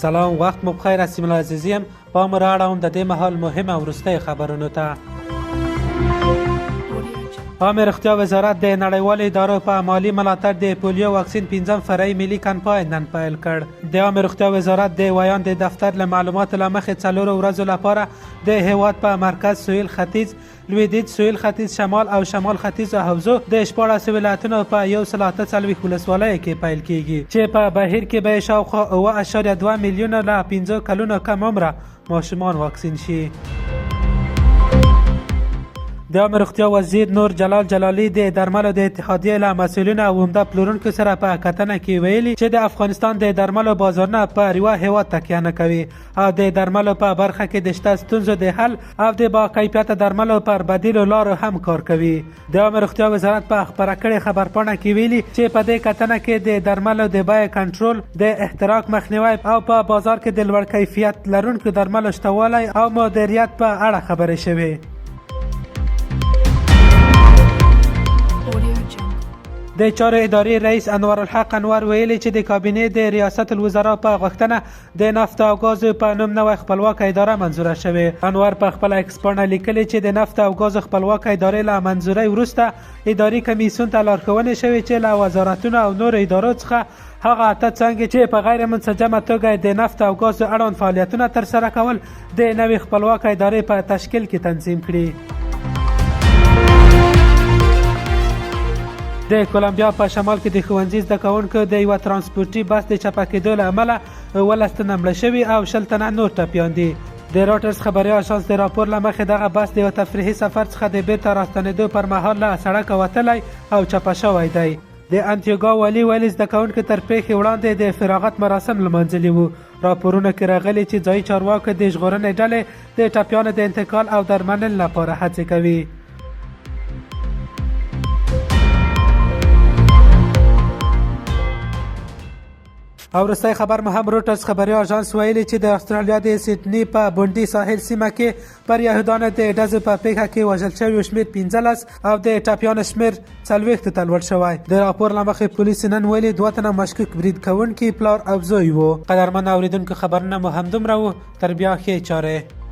سلام، وخت مو بخیر. اسیم العزیزیم با مو را اړوم د دې مهال مهم او وروستۍ خبرونو ته. عامه روغتیا وزارت د نړیوالو ادارو په مالي ملاتړ د پولیو واکسین 5م فرعي ملي کمپاین نن پیل کړ. د عامه روغتیا وزارت د ویان د دفتر له معلوماتو له مخې 4 ورځو لپاره د هیواد په مرکز، سویل ختیځ، لویدیځ، سویل ختیځ، شمال او شمال ختیځ حوزو د 14 ولایتونو په 148 ولسوالیو کې پیل کیږي چې په بهیر کې به شاوخوا 9.2 میلیونه له 15 کلونو کم عمره ماشومان واکسین شي. د عامه روغتیا وزیر نور جلال جلالی د درملو د اتحادیې له مسؤلینو او عمده پلورونکو سره په کتنه کې ویلي چې د افغانستان د درملو بازارونه په یوه هیواد تکیه نه کوي او د درملو په برخه کې د شته ستونزو د حل او د با کیفیته درملو پر بدیلو لارو هم کار کوي. د عامه روغتیا وزارت په خبره کړې خبرپاڼه کې ویلي چې په دې کتنه کې د درملو د بیې کنټرول، د احتراق مخنیوی او په بازار کې د لوړ کیفیت لرونکو درملو شتوالی او مدیریت په اړه خبرې شوې. د چارو ادارې رئیس انور الحق انور ویلي چې د کابینې د ریاست الوزرا په غوښتنه د نفت او ګازو په نوم نوې خپلواکه اداره منظوره شوې. انور په خپله ایکسپاڼه لیکلي چې د نفت او ګازو خپلواکه ادارې له منظورۍ وروسته اداري کمیسیون ته لارښوونې شوې چې له وزارتونو او نورو ادارو څخه هغه 8 څانګې چې په غیر منسجمه توګه د نفت او ګازو اړوند فعالیتونه ترسره کول د نوې خپلواکه ادارې په تشکیل کې تنظیم کړي. د کولمبیا په شمال کې د ښوونځي زده کوونکو د یوه ترانسپورټي بس د چپه کېدو له امله 12 تنه مړه شوي او 10 تنه نور ټپیان دي. د راټرز خبري اژانس د راپور له مخې دغه بس د یو تفریحي سفر څخه د بیرته راستنېدو پر مهال له سړکه وتلی او چپه شوی دی. د انتیګوا ویلي زده کوونکو تر پیښې وړاندې د فراغت مراسم لمانځلي وو. راپورونه کې راغلي چې ځایي چارواکو د ژغورنې ډلې د ټپیانو د انتقال او درملنې لپاره هڅې کوي. او وروستی خبر مو هم روټرز خبري اژانس ویلي چې د استرالیا د سیډني په بونډي ساحل سیمه کې پر یهودانو د ډزو په پیښه کې وژل شوي شمېر 15 او د ټپیانو شمېر 40 ته لوړ شوی. د راپور له مخې پولیسو نن ویلي 2 تنه مشکوک برید کوونکي پلار او زوی وو. قدرمن اوریدونکو خبرونه مو همدومره وو. تر بیا ښې چارې.